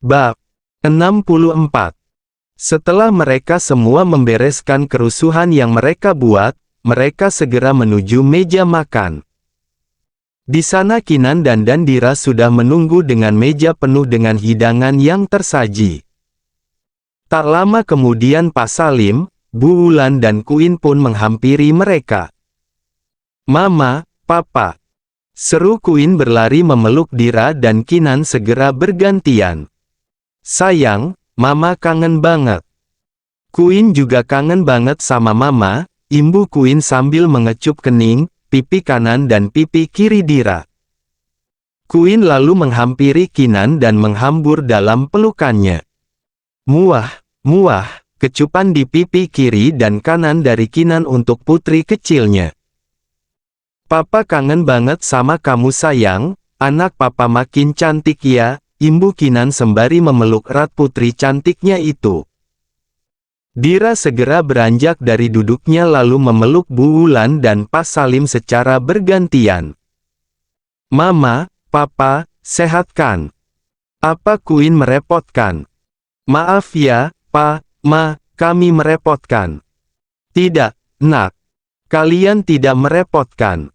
Bab 64. Setelah mereka semua membereskan kerusuhan yang mereka buat, mereka segera menuju meja makan. Di sana Kinan dan Dandira sudah menunggu dengan meja penuh dengan hidangan yang tersaji. Tak lama kemudian Pak Salim, Bu Wulan dan Kuin pun menghampiri mereka. "Mama, Papa," seru Kuin berlari memeluk Dira dan Kinan segera bergantian. "Sayang, Mama kangen banget." Kuin juga kangen banget sama Mama, imbu Kuin sambil mengecup kening, pipi kanan dan pipi kiri Dira. Kuin lalu menghampiri Kinan dan menghambur dalam pelukannya. Muah, muah, kecupan di pipi kiri dan kanan dari Kinan untuk putri kecilnya. "Papa kangen banget sama kamu sayang, anak Papa makin cantik ya," imbu Kinan sembari memeluk erat putri cantiknya itu. Dira segera beranjak dari duduknya lalu memeluk Bu Wulan dan Pak Salim secara bergantian. "Mama, Papa, sehat kan? Apa Kuin merepotkan?" "Maaf ya, Pa, Ma, kami merepotkan." "Tidak, Nak. Kalian tidak merepotkan.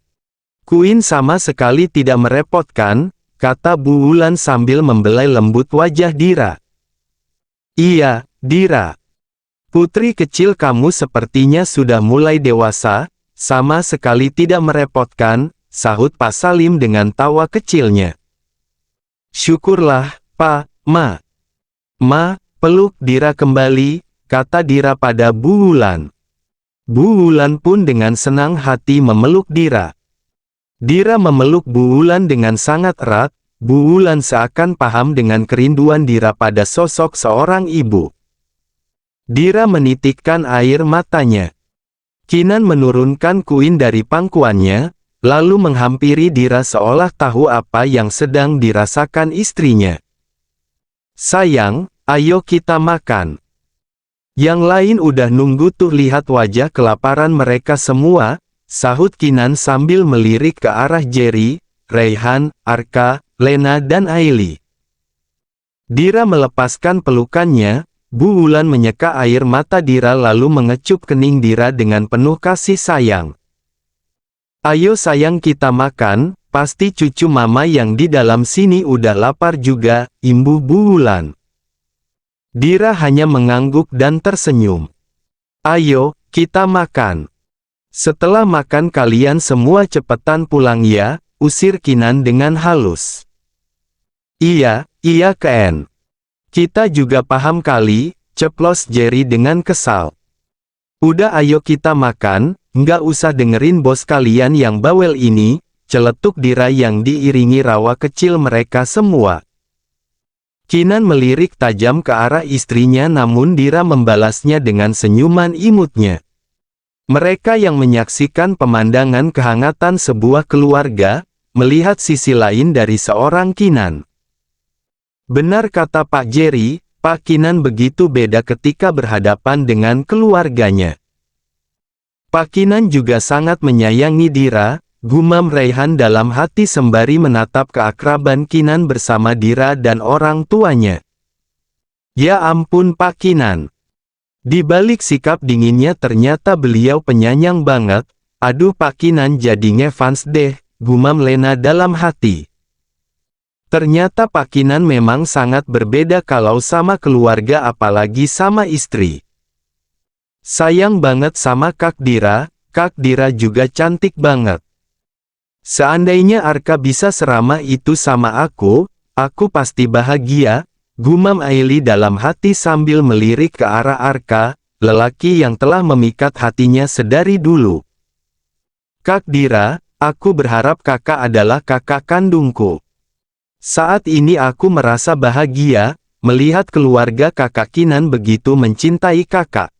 Kuin sama sekali tidak merepotkan," kata Bu Wulan sambil membelai lembut wajah Dira. "Iya, Dira. Putri kecil kamu sepertinya sudah mulai dewasa, sama sekali tidak merepotkan," sahut Pak Salim dengan tawa kecilnya. "Syukurlah, Pa, Ma." "Ma, peluk Dira kembali," kata Dira pada Bu Wulan. Bu Wulan pun dengan senang hati memeluk Dira. Dira memeluk Bu Wulan dengan sangat erat. Bu Wulan seakan paham dengan kerinduan Dira pada sosok seorang ibu. Dira menitikkan air matanya. Kinan menurunkan Kuin dari pangkuannya, lalu menghampiri Dira seolah tahu apa yang sedang dirasakan istrinya. "Sayang, ayo kita makan." "Yang lain udah nunggu tuh, lihat wajah kelaparan mereka semua," sahut Kinan sambil melirik ke arah Jerry, Raihan, Arka, Lena dan Aili. Dira melepaskan pelukannya. Bu Wulan menyeka air mata Dira lalu mengecup kening Dira dengan penuh kasih sayang. "Ayo sayang kita makan, pasti cucu Mama yang di dalam sini udah lapar juga," imbu Bu Wulan. Dira hanya mengangguk dan tersenyum. "Ayo, kita makan. Setelah makan kalian semua cepetan pulang ya," usir Kinan dengan halus. Iya Ken. "Kita juga paham kali," ceplos Jerry dengan kesal. "Udah ayo kita makan, nggak usah dengerin bos kalian yang bawel ini," celetuk Dira yang diiringi rawa kecil mereka semua. Kinan melirik tajam ke arah istrinya namun Dira membalasnya dengan senyuman imutnya. Mereka yang menyaksikan pemandangan kehangatan sebuah keluarga, melihat sisi lain dari seorang Kinan. Benar kata Pak Jerry, Pak Kinan begitu beda ketika berhadapan dengan keluarganya. Pak Kinan juga sangat menyayangi Dira, gumam Raihan dalam hati sembari menatap keakraban Kinan bersama Dira dan orang tuanya. Ya ampun Pak Kinan. Di balik sikap dinginnya ternyata beliau penyayang banget. Aduh Pak Kinan jadi ngefans deh, gumam Lena dalam hati. Ternyata Pak Kinan memang sangat berbeda kalau sama keluarga apalagi sama istri. Sayang banget sama Kak Dira juga cantik banget. Seandainya Arka bisa seramah itu sama aku pasti bahagia, gumam Aili dalam hati sambil melirik ke arah Arka, lelaki yang telah memikat hatinya sedari dulu. "Kak Dira, aku berharap kakak adalah kakak kandungku. Saat ini aku merasa bahagia, melihat keluarga kakak Kinan begitu mencintai kakak.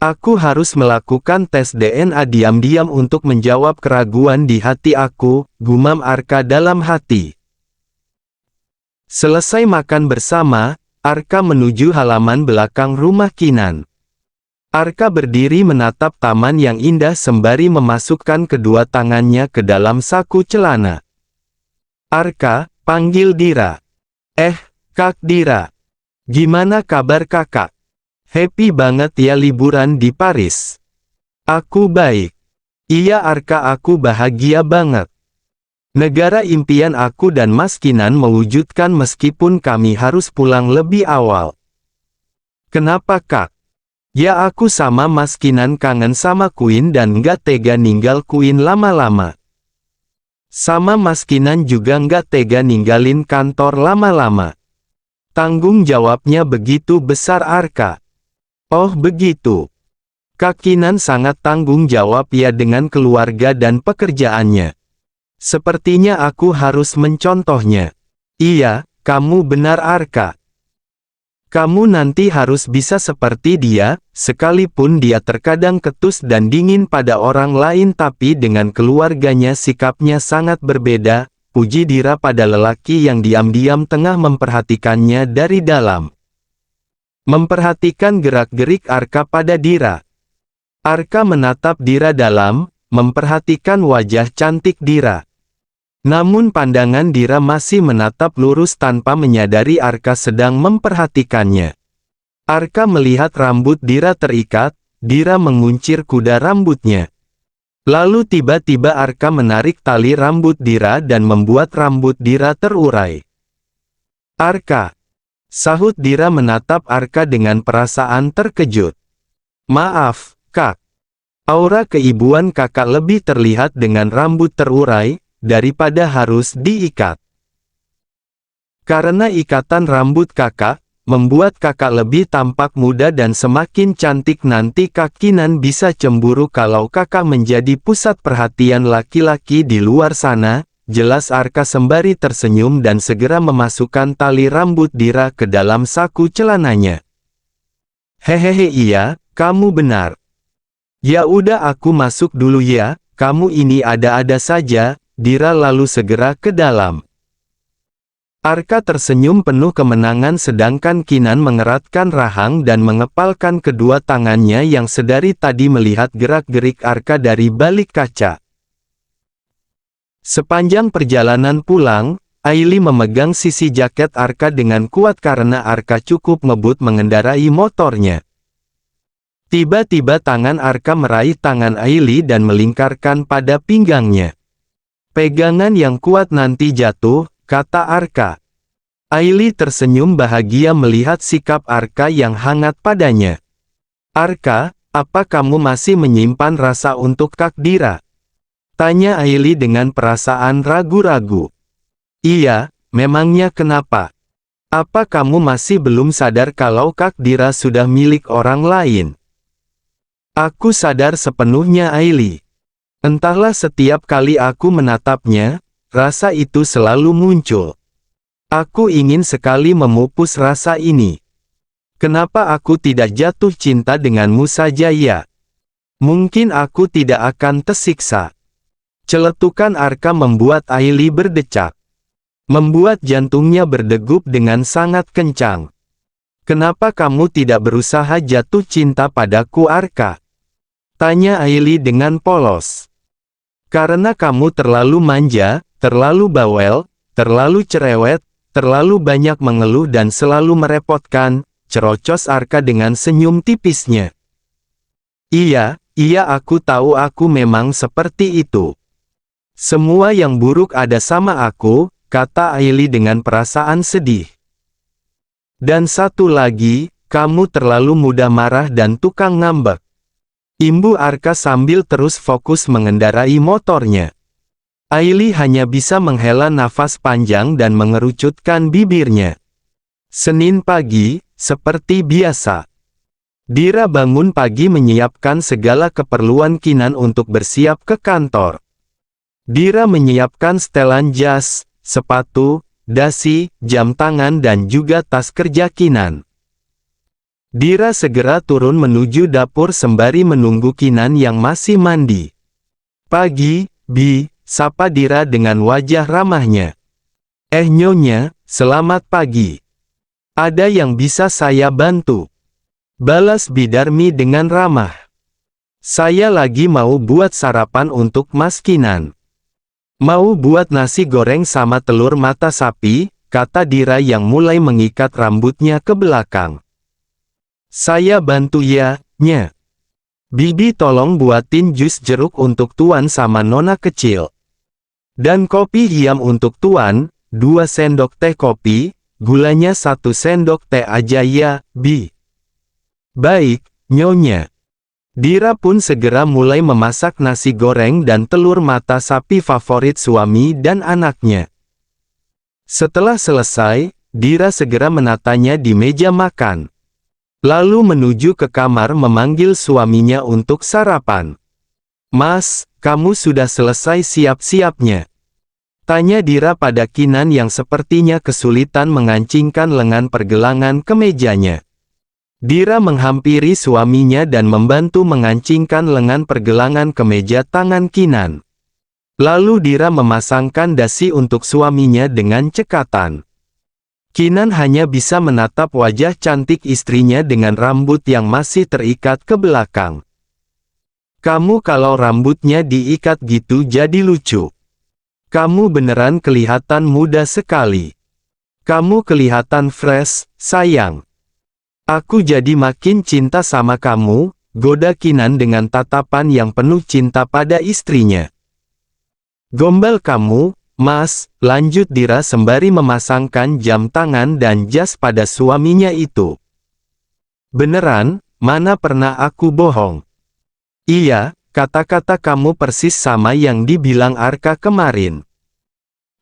Aku harus melakukan tes DNA diam-diam untuk menjawab keraguan di hati aku," gumam Arka dalam hati. Selesai makan bersama, Arka menuju halaman belakang rumah Kinan. Arka berdiri menatap taman yang indah sembari memasukkan kedua tangannya ke dalam saku celana. "Arka," panggil Dira. Kak Dira. Gimana kabar kakak? Happy banget ya liburan di Paris. Aku baik. Iya Arka, aku bahagia banget. Negara impian aku dan Mas Kinan mewujudkan meskipun kami harus pulang lebih awal. Kenapa kak? Ya aku sama Mas Kinan kangen sama Queen dan nggak tega ninggal Queen lama-lama. Sama Mas Kinan juga nggak tega ninggalin kantor lama-lama. Tanggung jawabnya begitu besar Arka. Oh begitu. Kak Kinan sangat tanggung jawab ya dengan keluarga dan pekerjaannya. Sepertinya aku harus mencontohnya. Iya, kamu benar Arka. Kamu nanti harus bisa seperti dia, sekalipun dia terkadang ketus dan dingin pada orang lain tapi dengan keluarganya sikapnya sangat berbeda, puji Dira pada lelaki yang diam-diam tengah memperhatikannya dari dalam. Memperhatikan gerak-gerik Arka pada Dira. Arka menatap Dira dalam, memperhatikan wajah cantik Dira. Namun pandangan Dira masih menatap lurus tanpa menyadari Arka sedang memperhatikannya. Arka melihat rambut Dira terikat, Dira menguncir kuda rambutnya. Lalu tiba-tiba Arka menarik tali rambut Dira dan membuat rambut Dira terurai. Arka. Sahut Dira menatap Arka dengan perasaan terkejut. Maaf, Kak. Aura keibuan kakak lebih terlihat dengan rambut terurai, daripada harus diikat. Karena ikatan rambut kakak, membuat kakak lebih tampak muda dan semakin cantik. Nanti Kak Kinan bisa cemburu kalau kakak menjadi pusat perhatian laki-laki di luar sana, jelas Arka sembari tersenyum dan segera memasukkan tali rambut Dira ke dalam saku celananya. Hehehe iya, kamu benar. Ya udah aku masuk dulu ya, kamu ini ada-ada saja. Dira lalu segera ke dalam. Arka tersenyum penuh kemenangan sedangkan Kinan mengeratkan rahang dan mengepalkan kedua tangannya yang sedari tadi melihat gerak-gerik Arka dari balik kaca. Sepanjang perjalanan pulang, Aili memegang sisi jaket Arka dengan kuat karena Arka cukup ngebut mengendarai motornya. Tiba-tiba tangan Arka meraih tangan Aili dan melingkarkan pada pinggangnya. Pegangan yang kuat nanti jatuh, kata Arka. Aili tersenyum bahagia melihat sikap Arka yang hangat padanya. Arka, apa kamu masih menyimpan rasa untuk Kak Dira? Tanya Aili dengan perasaan ragu-ragu. Iya, memangnya kenapa? Apa kamu masih belum sadar kalau Kak Dira sudah milik orang lain? Aku sadar sepenuhnya Aili. Entahlah setiap kali aku menatapnya, rasa itu selalu muncul. Aku ingin sekali memupus rasa ini. Kenapa aku tidak jatuh cinta denganmu saja ya? Mungkin aku tidak akan tersiksa. Celetukan Arka membuat Aili berdecak. Membuat jantungnya berdegup dengan sangat kencang. Kenapa kamu tidak berusaha jatuh cinta padaku Arka? Tanya Aili dengan polos. Karena kamu terlalu manja, terlalu bawel, terlalu cerewet, terlalu banyak mengeluh dan selalu merepotkan, cerocos Arka dengan senyum tipisnya. Iya aku tahu aku memang seperti itu. Semua yang buruk ada sama aku, kata Aili dengan perasaan sedih. Dan satu lagi, kamu terlalu mudah marah dan tukang ngambek. Imbu Arka sambil terus fokus mengendarai motornya. Aili hanya bisa menghela nafas panjang dan mengerucutkan bibirnya. Senin pagi, seperti biasa. Dira bangun pagi menyiapkan segala keperluan Kinan untuk bersiap ke kantor. Dira menyiapkan setelan jas, sepatu, dasi, jam tangan dan juga tas kerja Kinan. Dira segera turun menuju dapur sembari menunggu Kinan yang masih mandi. Pagi, Bi, sapa Dira dengan wajah ramahnya. Nyonya, selamat pagi. Ada yang bisa saya bantu? Balas Bidarmi dengan ramah. Saya lagi mau buat sarapan untuk Mas Kinan. Mau buat nasi goreng sama telur mata sapi, kata Dira yang mulai mengikat rambutnya ke belakang. Saya bantu ya, Nye. Bibi tolong buatin jus jeruk untuk Tuan sama Nona kecil. Dan kopi hiam untuk Tuan, 2 sendok teh kopi, gulanya 1 sendok teh aja ya, Bi. Baik, Nyonya. Dira pun segera mulai memasak nasi goreng dan telur mata sapi favorit suami dan anaknya. Setelah selesai, Dira segera menatanya di meja makan. Lalu menuju ke kamar memanggil suaminya untuk sarapan. Mas, kamu sudah selesai siap-siapnya? Tanya Dira pada Kinan yang sepertinya kesulitan mengancingkan lengan pergelangan ke mejanya. Dira menghampiri suaminya dan membantu mengancingkan lengan pergelangan ke meja tangan Kinan. Lalu Dira memasangkan dasi untuk suaminya dengan cekatan. Kinan hanya bisa menatap wajah cantik istrinya dengan rambut yang masih terikat ke belakang. Kamu kalau rambutnya diikat gitu jadi lucu. Kamu beneran kelihatan muda sekali. Kamu kelihatan fresh, sayang. Aku jadi makin cinta sama kamu, goda Kinan dengan tatapan yang penuh cinta pada istrinya. Gombal kamu, Mas, lanjut Dira sembari memasangkan jam tangan dan jas pada suaminya itu. Beneran, mana pernah aku bohong? Iya, kata-kata kamu persis sama yang dibilang Arka kemarin.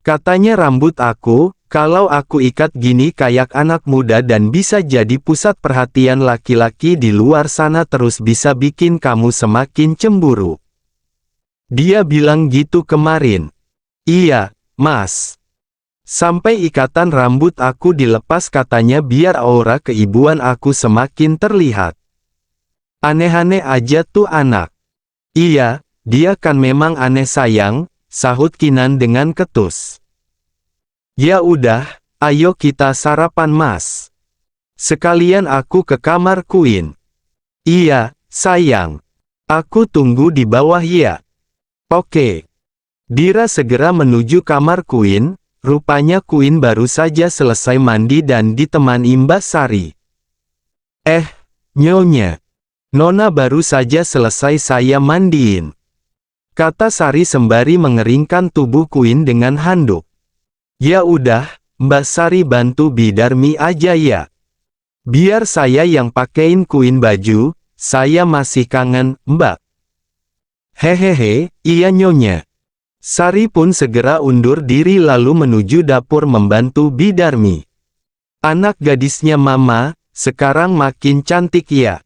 Katanya rambut aku, kalau aku ikat gini kayak anak muda dan bisa jadi pusat perhatian laki-laki di luar sana terus bisa bikin kamu semakin cemburu. Dia bilang gitu kemarin. Iya, Mas. Sampai ikatan rambut aku dilepas katanya biar aura keibuan aku semakin terlihat. Aneh-aneh aja tuh anak. Iya, dia kan memang aneh sayang, sahut Kinan dengan ketus. Ya udah, ayo kita sarapan Mas. Sekalian aku ke kamar Queen. Iya, sayang. Aku tunggu di bawah ya. Oke. Dira segera menuju kamar Queen, rupanya Queen baru saja selesai mandi dan ditemani Mbak Sari. Nyonya. Nona baru saja selesai saya mandiin. Kata Sari sembari mengeringkan tubuh Queen dengan handuk. Ya udah, Mbak Sari bantu Bidarmi aja ya. Biar saya yang pakein Queen baju, saya masih kangen, Mbak. Hehehe, iya Nyonya. Sari pun segera undur diri lalu menuju dapur membantu Bidarmi. Anak gadisnya Mama, sekarang makin cantik ya.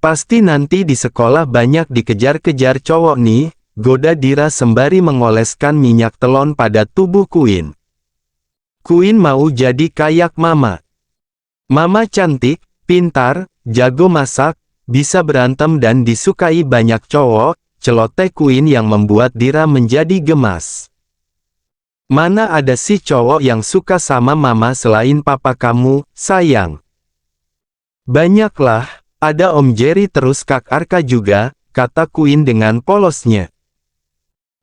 Pasti nanti di sekolah banyak dikejar-kejar cowok nih, goda Dira sembari mengoleskan minyak telon pada tubuh Queen. Queen mau jadi kayak Mama. Mama cantik, pintar, jago masak, bisa berantem dan disukai banyak cowok, celoteh Queen yang membuat Dira menjadi gemas. Mana ada sih cowok yang suka sama Mama selain papa kamu, sayang? Banyaklah, ada Om Jerry terus Kak Arka juga, kata Queen dengan polosnya.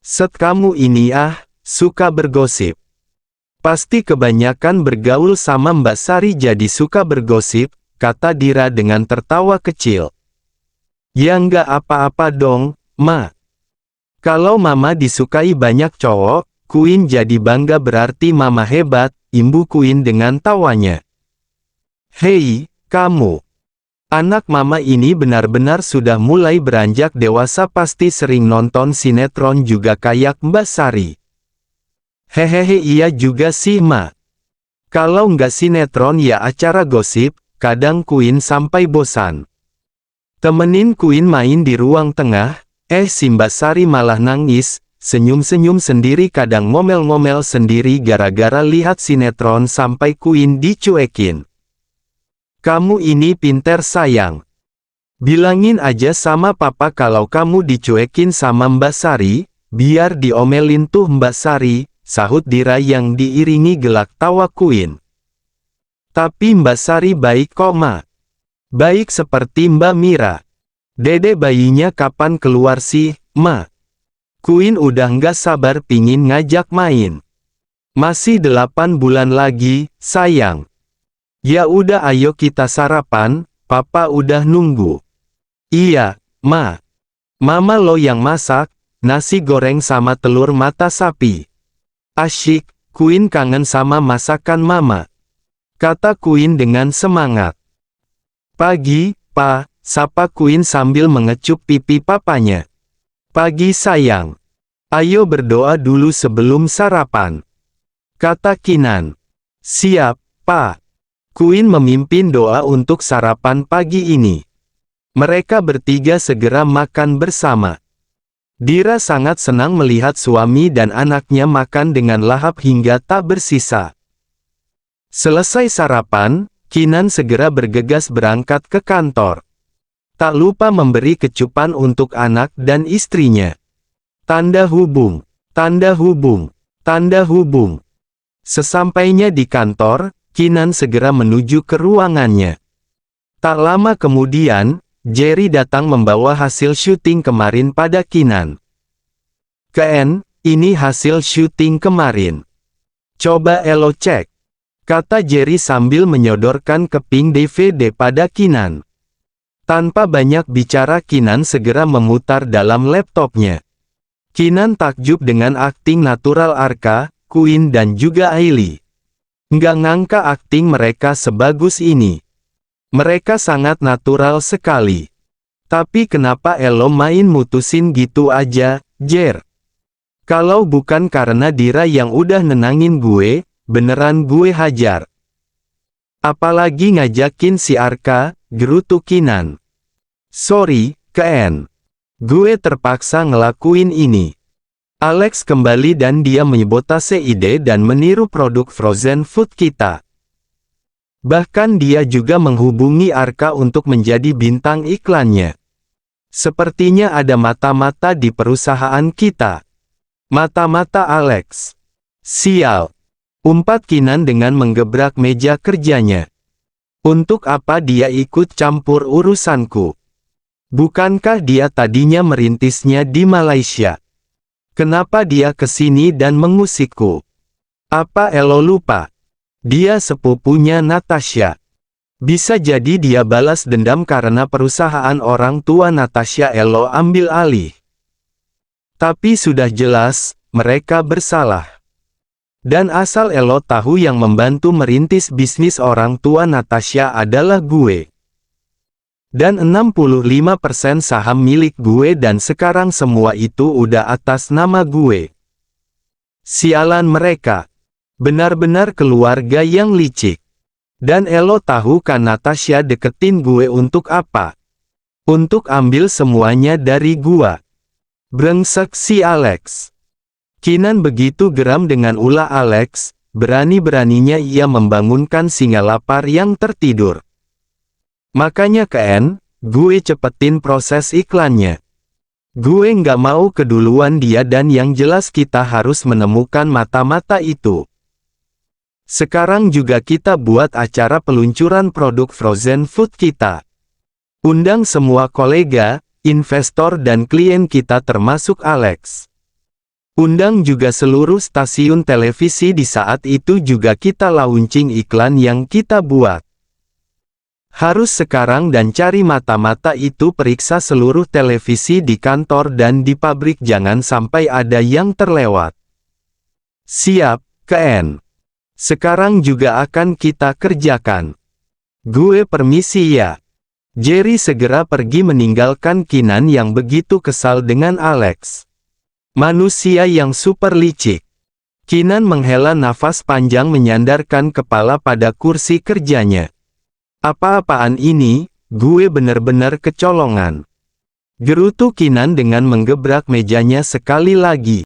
Set kamu ini suka bergosip. Pasti kebanyakan bergaul sama Mbak Sari jadi suka bergosip, kata Dira dengan tertawa kecil. Ya nggak apa-apa dong, Ma. Kalau Mama disukai banyak cowok, Queen jadi bangga berarti Mama hebat, imbu Queen dengan tawanya. Hei, kamu. Anak Mama ini benar-benar sudah mulai beranjak dewasa pasti sering nonton sinetron juga kayak Mbak Sari. Hehehe iya juga sih Ma. Kalau nggak sinetron ya acara gosip, kadang Queen sampai bosan. Temenin Queen main di ruang tengah, si Mbak Sari malah nangis, senyum-senyum sendiri kadang ngomel-ngomel sendiri gara-gara lihat sinetron sampai Queen dicuekin. Kamu ini pinter sayang. Bilangin aja sama papa kalau kamu dicuekin sama Mbak Sari, biar diomelin tuh Mbak Sari, sahut Dira yang diiringi gelak tawa Queen. Tapi Mbak Sari baik kok Ma. Baik seperti Mbak Mira. Dede bayinya kapan keluar sih, Ma? Queen udah nggak sabar pingin ngajak main. Masih 8 bulan lagi, sayang. Ya udah ayo kita sarapan, papa udah nunggu. Iya, ma. Mama lo yang masak, nasi goreng sama telur mata sapi. Asyik, Queen kangen sama masakan mama. Kata Queen dengan semangat. Pagi, pa, sapa Queen sambil mengecup pipi papanya. Pagi sayang. Ayo berdoa dulu sebelum sarapan. Kata Kinan. Siap, pa. Queen memimpin doa untuk sarapan pagi ini. Mereka bertiga segera makan bersama. Dira sangat senang melihat suami dan anaknya makan dengan lahap hingga tak bersisa. Selesai sarapan, Kinan segera bergegas berangkat ke kantor. Tak lupa memberi kecupan untuk anak dan istrinya. Tanda hubung, tanda hubung, tanda hubung. Sesampainya di kantor, Kinan segera menuju ke ruangannya. Tak lama kemudian, Jerry datang membawa hasil syuting kemarin pada Kinan. Ken, ini hasil syuting kemarin. Coba elo cek. Kata Jerry sambil menyodorkan keping DVD pada Kinan. Tanpa banyak bicara Kinan segera memutar dalam laptopnya. Kinan takjub dengan akting natural Arka, Queen dan juga Ailey. Nggak ngangka akting mereka sebagus ini. Mereka sangat natural sekali. Tapi kenapa elo main mutusin gitu aja, Jer? Kalau bukan karena Dira yang udah nenangin gue, beneran gue hajar. Apalagi ngajakin si Arka, gerutu Kinan. Sorry, Ken. Gue terpaksa ngelakuin ini. Alex kembali dan dia menyebotase ide dan meniru produk frozen food kita. Bahkan dia juga menghubungi Arka untuk menjadi bintang iklannya. Sepertinya ada mata-mata di perusahaan kita. Mata-mata Alex. Sial. Umpat Kinan dengan menggebrak meja kerjanya. Untuk apa dia ikut campur urusanku? Bukankah dia tadinya merintisnya di Malaysia? Kenapa dia kesini dan mengusikku? Apa elo lupa? Dia sepupunya Natasha. Bisa jadi dia balas dendam karena perusahaan orang tua Natasha elo ambil alih. Tapi sudah jelas, mereka bersalah. Dan asal elo tahu yang membantu merintis bisnis orang tua Natasha adalah gue. Dan 65% saham milik gue dan sekarang semua itu udah atas nama gue. Sialan mereka. Benar-benar keluarga yang licik. Dan elo tahu kan Natasha deketin gue untuk apa? Untuk ambil semuanya dari gua. Brengsek si Alex. Kinan begitu geram dengan ulah Alex, berani-beraninya ia membangunkan singa lapar yang tertidur. Makanya Ken, gue cepetin proses iklannya. Gue nggak mau keduluan dia dan yang jelas kita harus menemukan mata-mata itu. Sekarang juga kita buat acara peluncuran produk frozen food kita. Undang semua kolega, investor dan klien kita termasuk Alex. Undang juga seluruh stasiun televisi di saat itu juga kita launching iklan yang kita buat. Harus sekarang dan cari mata-mata itu periksa seluruh televisi di kantor dan di pabrik jangan sampai ada yang terlewat. Siap, Ken. Sekarang juga akan kita kerjakan. Gue permisi ya. Jerry segera pergi meninggalkan Kinan yang begitu kesal dengan Alex. Manusia yang super licik. Kinan menghela nafas panjang menyandarkan kepala pada kursi kerjanya. Apa-apaan ini, gue bener-bener kecolongan. Gerutu Kinan dengan menggebrak mejanya sekali lagi.